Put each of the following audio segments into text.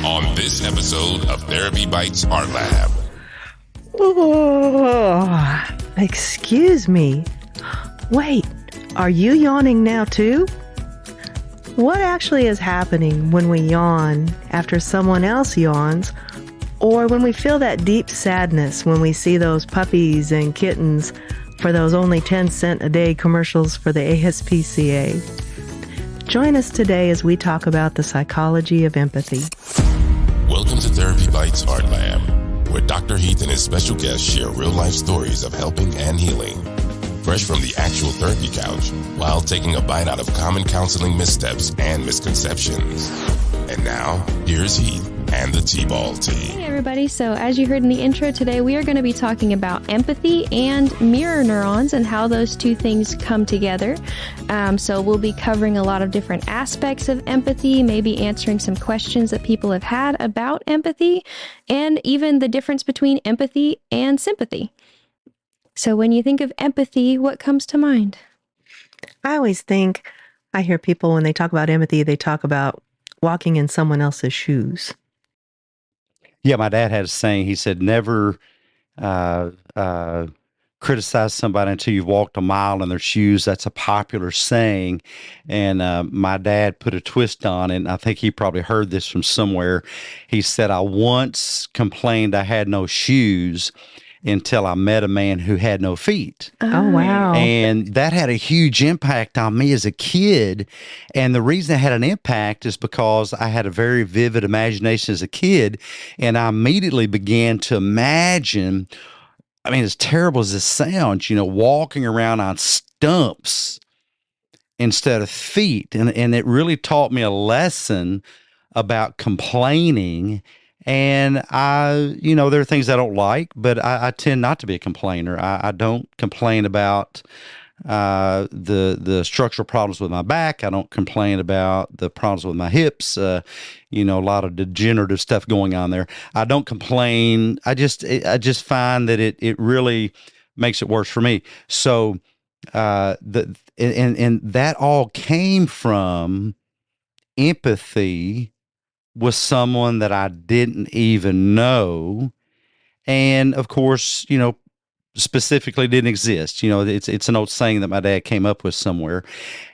on this episode of Therapy Bites Art Lab. Oh, excuse me. Wait, are you yawning now too? What actually is happening when we yawn after someone else yawns, or when we feel that deep sadness when we see those puppies and kittens for those only 10-cent a day commercials for the ASPCA? Join us today as we talk about the psychology of empathy. Welcome to Therapy Bites Art Lab, where Dr. Heath and his special guests share real-life stories of helping and healing, fresh from the actual therapy couch, while taking a bite out of common counseling missteps and misconceptions. And now, here's Heath and the TBAL Team. Hey everybody, so as you heard in the intro today, we are going to be talking about empathy and mirror neurons and how those two things come together. So we'll be covering a lot of different aspects of empathy, maybe answering some questions that people have had about empathy, and even the difference between empathy and sympathy. So when you think of empathy, what comes to mind? I hear people when they talk about empathy, they talk about walking in someone else's shoes. Yeah, my dad had a saying. He said, never criticize somebody until you've walked a mile in their shoes. That's a popular saying. And my dad put a twist on it, and I think he probably heard this from somewhere. He said, I once complained I had no shoes until I met a man who had no feet. Oh, wow. And that had a huge impact on me as a kid. And the reason it had an impact is because I had a very vivid imagination as a kid. And I immediately began to imagine, I mean, as terrible as this sounds, walking around on stumps instead of feet. And it really taught me a lesson about complaining. And there are things I don't like, but I tend not to be a complainer. I don't complain about the structural problems with my back. I don't complain about the problems with my hips. A lot of degenerative stuff going on there. I don't complain. I just find that it really makes it worse for me. So and that all came from empathy with someone that I didn't even know. And of course, specifically didn't exist. It's an old saying that my dad came up with somewhere.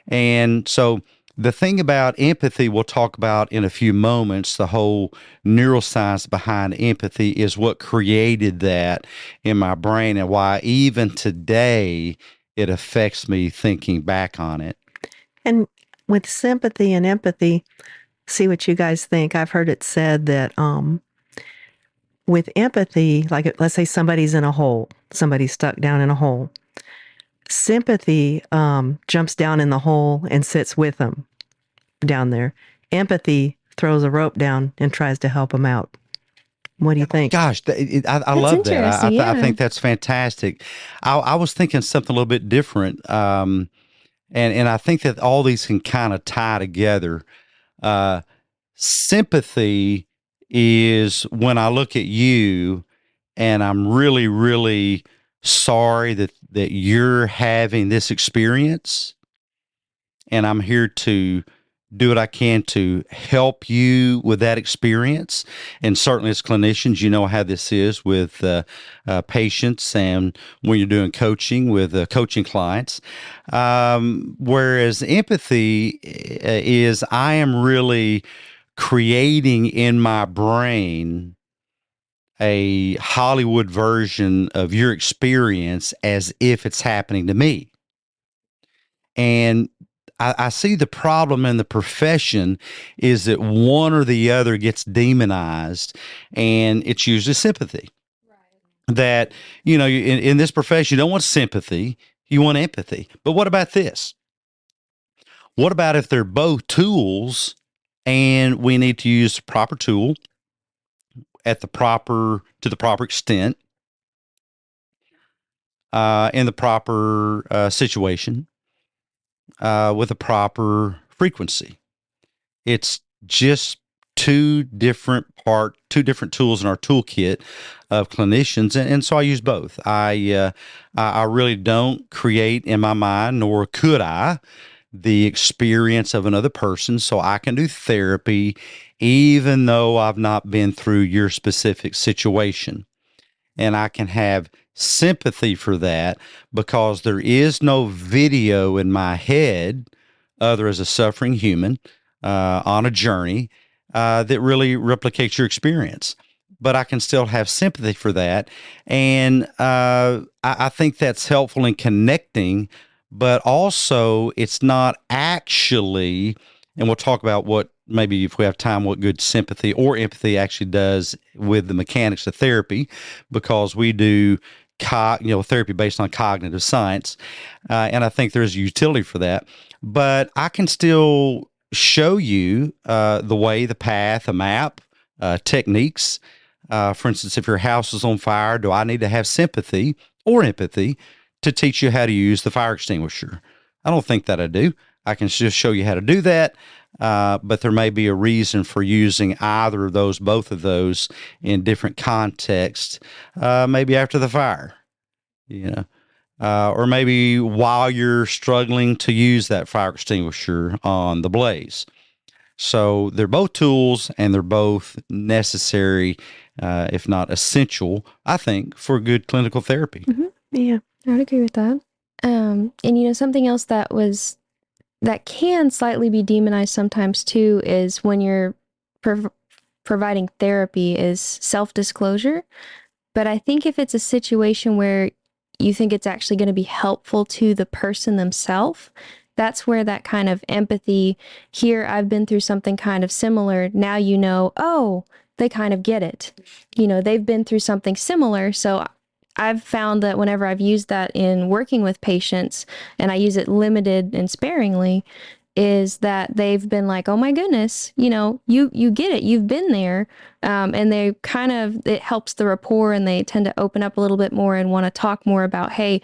And so the thing about empathy we'll talk about in a few moments, the whole neuroscience behind empathy is what created that in my brain and why even today it affects me thinking back on it. And with sympathy and empathy, see what you guys think. I've heard it said that with empathy, like let's say somebody's in a hole, somebody's stuck down in a hole. Sympathy jumps down in the hole and sits with them down there. Empathy throws a rope down and tries to help them out. What do you think? Gosh, I love that. I think that's fantastic. I was thinking something a little bit different. And I think that all these can kind of tie together. Sympathy is when I look at you and I'm really, really sorry that you're having this experience, and I'm here to do what I can to help you with that experience. And certainly as clinicians, you know how this is with patients and when you're doing coaching with coaching clients. Whereas empathy is I am really creating in my brain a Hollywood version of your experience as if it's happening to me. And I see the problem in the profession is that one or the other gets demonized, and it's usually sympathy. Right. That, in this profession, you don't want sympathy, you want empathy. But what about this? What about if they're both tools and we need to use the proper tool to the proper extent, in the proper situation, with a proper frequency? It's just two different tools in our toolkit of clinicians, and so I use both. I really don't create in my mind, nor could I, the experience of another person, so I can do therapy even though I've not been through your specific situation. And I can have sympathy for that because there is no video in my head, other as a suffering human on a journey that really replicates your experience. But I can still have sympathy for that. And I think that's helpful in connecting, but also it's not actually, and we'll talk about what maybe if we have time, what good sympathy or empathy actually does with the mechanics of therapy, because we do therapy based on cognitive science. And I think there's utility for that. But I can still show you the way, the path, a map, techniques. For instance, if your house is on fire, do I need to have sympathy or empathy to teach you how to use the fire extinguisher? I don't think that I do. I can just show you how to do that. But there may be a reason for using either of those, both of those in different contexts, maybe after the fire, or maybe while you're struggling to use that fire extinguisher on the blaze. So they're both tools and they're both necessary, if not essential, I think, for good clinical therapy. Mm-hmm. Yeah, I would agree with that. And something else that can slightly be demonized sometimes too is when you're providing therapy is self-disclosure. But I think if it's a situation where you think it's actually going to be helpful to the person themselves, that's where that kind of empathy, here I've been through something kind of similar, now oh, they kind of get it. They've been through something similar, so I've found that whenever I've used that in working with patients, and I use it limited and sparingly, is that they've been like, oh my goodness, you get it, you've been there. And they it helps the rapport, and they tend to open up a little bit more and want to talk more about, hey,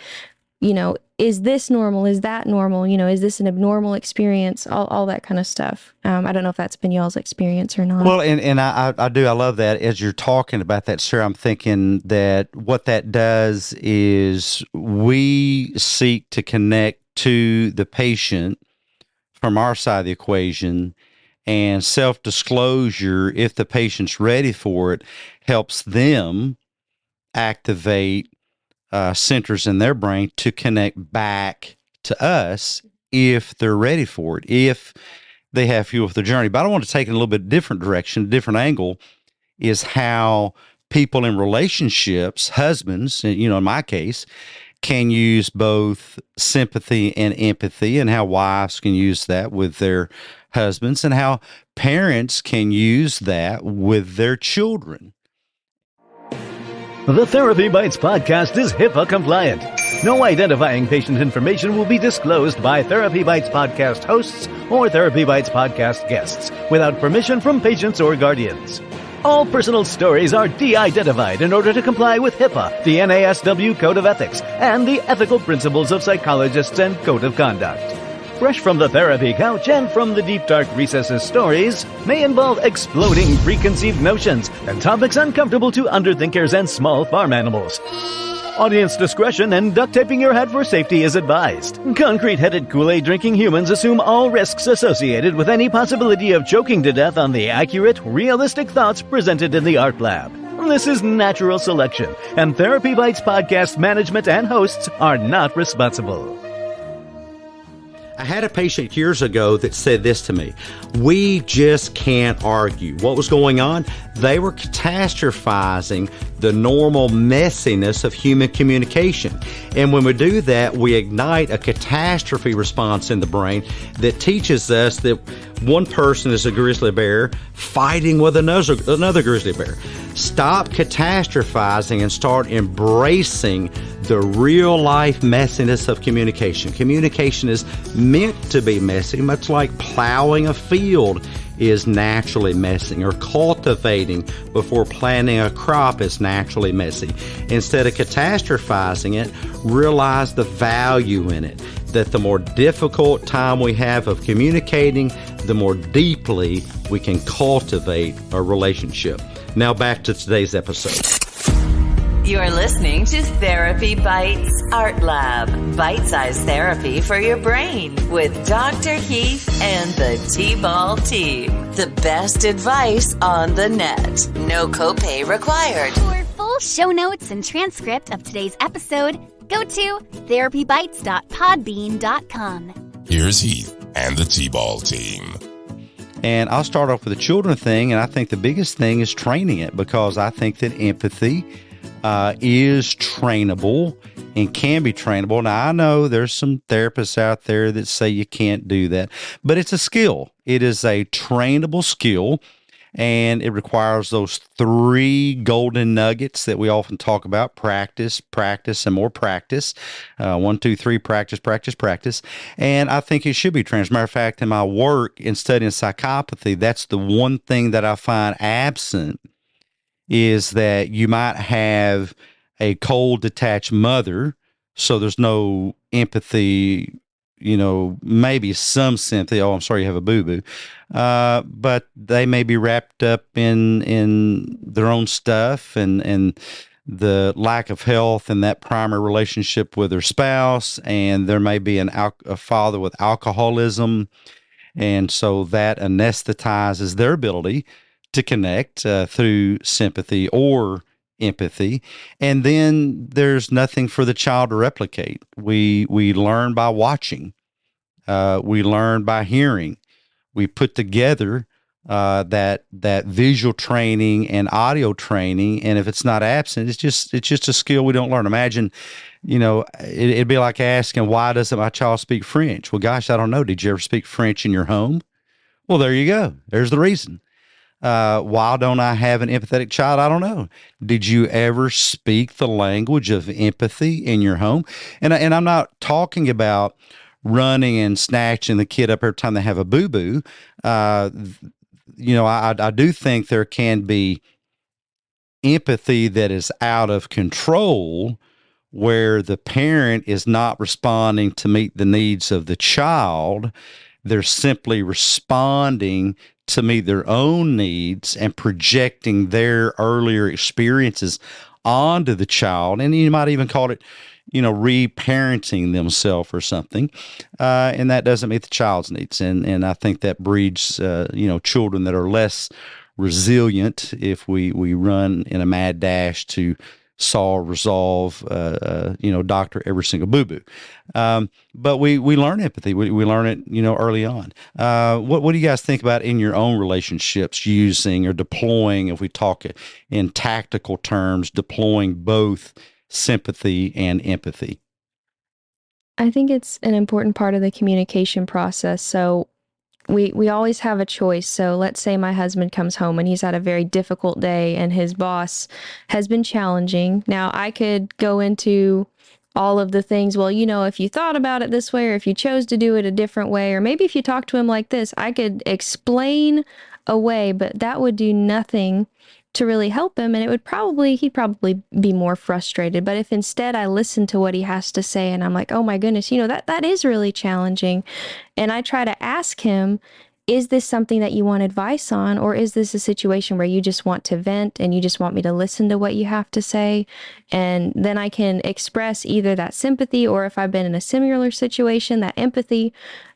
is this normal? Is that normal? Is this an abnormal experience? All that kind of stuff. I don't know if that's been y'all's experience or not. Well, and I do. I love that. As you're talking about that, Sarah, I'm thinking that what that does is we seek to connect to the patient from our side of the equation, and self-disclosure, if the patient's ready for it, helps them activate centers in their brain to connect back to us if they're ready for it, if they have fuel for the journey. But I want to take it in a little bit different direction, a different angle, is how people in relationships, husbands, in my case, can use both sympathy and empathy, and how wives can use that with their husbands, and how parents can use that with their children. The Therapy Bites podcast is HIPAA compliant. No identifying patient information will be disclosed by Therapy Bites podcast hosts or Therapy Bites podcast guests without permission from patients or guardians. All personal stories are de-identified in order to comply with HIPAA, the NASW Code of Ethics, and the ethical principles of psychologists and Code of Conduct. Fresh from the therapy couch and from the deep dark recesses, stories may involve exploding preconceived notions and topics uncomfortable to underthinkers and small farm animals. Audience discretion and duct taping your head for safety is advised. Concrete-headed Kool-Aid drinking humans assume all risks associated with any possibility of choking to death on the accurate, realistic thoughts presented in the art lab. This is natural selection, and Therapy Bites podcast management and hosts are not responsible. I had a patient years ago that said this to me: we just can't argue. What was going on? They were catastrophizing the normal messiness of human communication. And when we do that, we ignite a catastrophe response in the brain that teaches us that one person is a grizzly bear fighting with another grizzly bear. Stop catastrophizing and start embracing the real life messiness of communication. Communication is meant to be messy, much like plowing a field is naturally messy, or cultivating before planting a crop is naturally messy. Instead of catastrophizing it, realize the value in it, that the more difficult time we have of communicating, the more deeply we can cultivate a relationship. Now back to today's episode. You're listening to Therapy Bites Art Lab, bite-sized therapy for your brain with Dr. Heath and the TBAL Team. The best advice on the net. No copay required. For full show notes and transcript of today's episode, go to therapybites.podbean.com. Here's Heath and the T-Ball Team. And I'll start off with the children thing, and I think the biggest thing is training it, because I think that empathy is trainable and can be trainable. Now, I know there's some therapists out there that say you can't do that, but it's a skill. It is a trainable skill, and it requires those 3 golden nuggets that we often talk about: practice, practice, and more practice. 1, 2, 3, practice, practice, practice. And I think it should be trained. As a matter of fact, in my work in studying psychopathy, that's the one thing that I find absent, is that you might have a cold, detached mother, so there's no empathy, maybe some sympathy. Oh, I'm sorry you have a boo-boo. But they may be wrapped up in their own stuff and the lack of health and that primary relationship with their spouse, and there may be a father with alcoholism, and so that anesthetizes their ability to connect through sympathy or empathy. And then there's nothing for the child to replicate. We learn by watching. We learn by hearing. We put together that visual training and audio training, and if it's not absent, it's just a skill we don't learn. Imagine, it'd be like asking, why doesn't my child speak French? Well, gosh, I don't know. Did you ever speak French in your home? Well, there you go. There's the reason. Why don't I have an empathetic child? I don't know. Did you ever speak the language of empathy in your home? And I'm not talking about running and snatching the kid up every time they have a boo-boo. I do think there can be empathy that is out of control, where the parent is not responding to meet the needs of the child. They're simply responding to meet their own needs and projecting their earlier experiences onto the child. And you might even call it, reparenting themselves or something. And that doesn't meet the child's needs. And I think that breeds, children that are less resilient if we run in a mad dash to solve, resolve, doctor every single boo-boo. But we learn empathy. We learn it, early on. What do you guys think about in your own relationships, using or deploying, if we talk in tactical terms, deploying both sympathy and empathy? I think it's an important part of the communication process. So we always have a choice. So let's say my husband comes home and he's had a very difficult day and his boss has been challenging. Now, I could go into all of the things, well, if you thought about it this way, or if you chose to do it a different way, or maybe if you talk to him like this, I could explain away, but that would do nothing to really help him. And he'd probably be more frustrated. But if instead I listen to what he has to say and I'm like, oh my goodness, that is really challenging. And I try to ask him, is this something that you want advice on? Or is this a situation where you just want to vent and you just want me to listen to what you have to say? And then I can express either that sympathy, or if I've been in a similar situation, that empathy.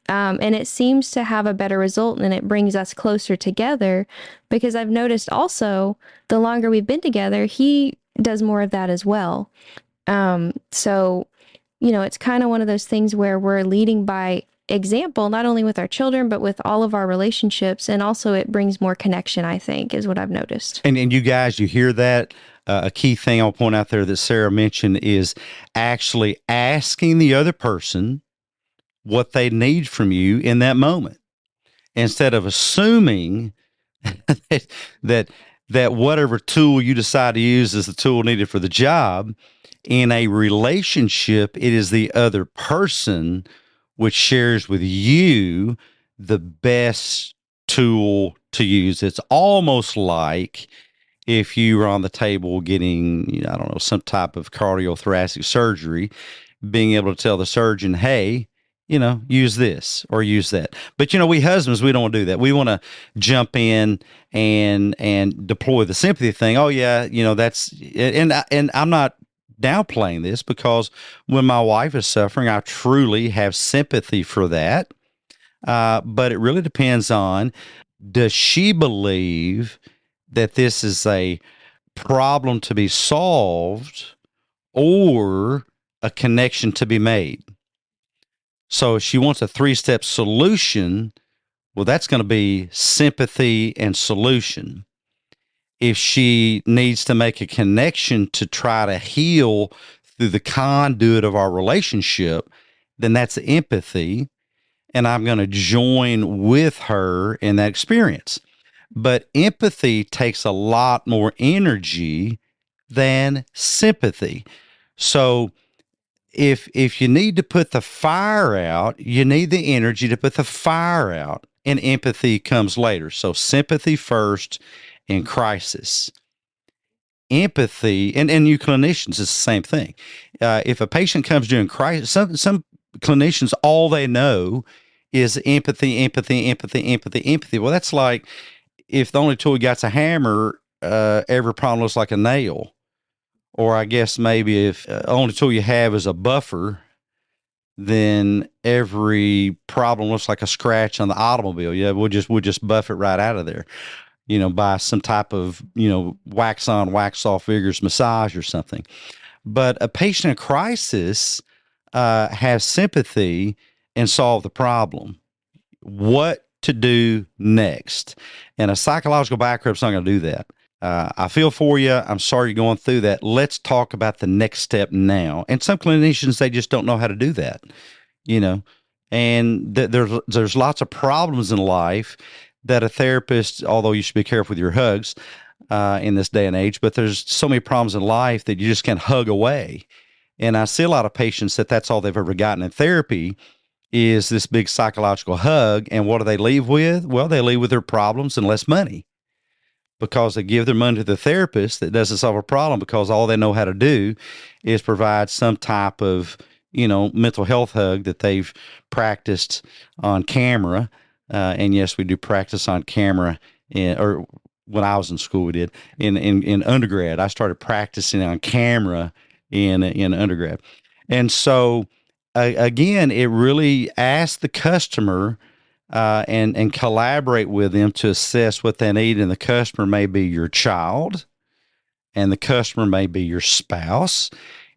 And it seems to have a better result, and it brings us closer together, because I've noticed also the longer we've been together, he does more of that as well. So, it's kind of one of those things where we're leading by example, not only with our children, but with all of our relationships. And also it brings more connection, I think, is what I've noticed. And you guys, you hear that? A key thing I'll point out there that Sarah mentioned is actually asking the other person what they need from you in that moment, instead of assuming that whatever tool you decide to use is the tool needed for the job. In a relationship, it is the other person which shares with you the best tool to use. It's almost like if you were on the table getting, some type of cardiothoracic surgery, being able to tell the surgeon, hey, use this or use that. But, we husbands, we don't want to do that. We want to jump in and deploy the sympathy thing. Oh, yeah, that's, and I'm not downplaying this, because when my wife is suffering, I truly have sympathy for that. But it really depends on, does she believe that this is a problem to be solved or a connection to be made? So if she wants a 3-step solution, well, that's going to be sympathy and solution. If she needs to make a connection to try to heal through the conduit of our relationship, then that's empathy. And I'm going to join with her in that experience. But empathy takes a lot more energy than sympathy. So if you need to put the fire out, you need the energy to put the fire out, and empathy comes later. So sympathy first in crisis. Empathy, and you clinicians, it's the same thing. If a patient comes during crisis, some clinicians, all they know is empathy. Well, that's like if the only tool you got's a hammer, every problem looks like a nail. Or I guess maybe if the only tool you have is a buffer, then every problem looks like a scratch on the automobile. Yeah, we'll just buff it right out of there, by some type of, wax on, wax off vigorous massage or something. But a patient in crisis has sympathy and solve the problem. What to do next? And a psychological backup's not going to do that. I feel for you. I'm sorry you're going through that. Let's talk about the next step now. And some clinicians, they just don't know how to do that, and there's lots of problems in life that a therapist, although you should be careful with your hugs in this day and age, but there's so many problems in life that you just can't hug away. And I see a lot of patients that's all they've ever gotten in therapy is this big psychological hug. And what do they leave with? Well, they leave with their problems and less money, because they give their money to the therapist that doesn't solve a problem, because all they know how to do is provide some type of, mental health hug that they've practiced on camera. And yes, we do practice on camera, or when I was in school, we did. In undergrad, I started practicing on camera in undergrad. And so, again, it really asks the customer and collaborate with them to assess what they need. And the customer may be your child, and the customer may be your spouse.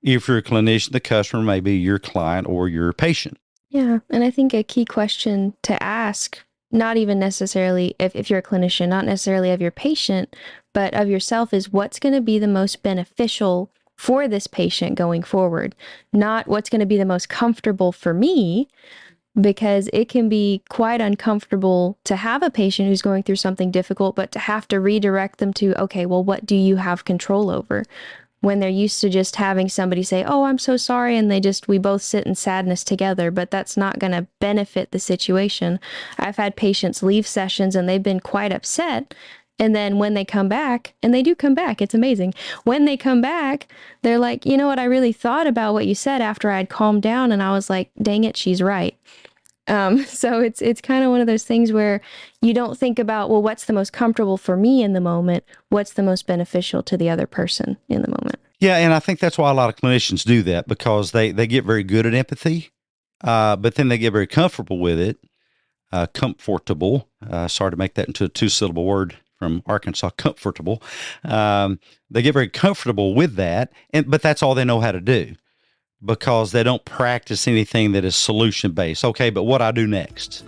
If you're a clinician, the customer may be your client or your patient. Yeah. And I think a key question to ask, not even necessarily if you're a clinician, not necessarily of your patient, but of yourself, is what's going to be the most beneficial for this patient going forward, not what's going to be the most comfortable for me, because it can be quite uncomfortable to have a patient who's going through something difficult, but to have to redirect them to, okay, well, what do you have control over? When they're used to just having somebody say, oh, I'm so sorry, and we both sit in sadness together, but that's not going to benefit the situation. I've had patients leave sessions and they've been quite upset. And then when they come back, and they do come back, it's amazing. When they come back, they're like, you know what, I really thought about what you said after I'd calmed down, and I was like, dang it, she's right. So it's kind of one of those things where you don't think about, well, what's the most comfortable for me in the moment? What's the most beneficial to the other person in the moment? Yeah, and I think that's why a lot of clinicians do that, because they get very good at empathy, but then they get very comfortable with it. Comfortable. Sorry to make that into a 2-syllable word from Arkansas, comfortable. They get very comfortable with that, but that's all they know how to do, because they don't practice anything that is solution-based. Okay, but what I do next?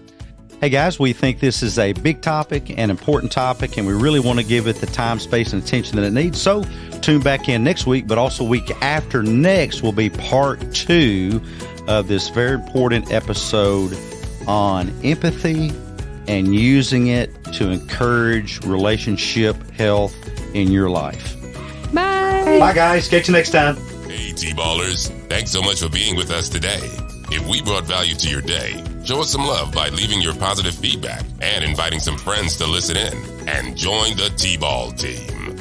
Hey guys, we think this is a big topic, an important topic, and we really want to give it the time, space, and attention that it needs. So tune back in next week, but also week after next will be part 2 of this very important episode on empathy and using it to encourage relationship health in your life. Bye. Bye guys. Catch you next time. Hey, T-Ballers, thanks so much for being with us today. If we brought value to your day, show us some love by leaving your positive feedback and inviting some friends to listen in and join the T-Ball Team.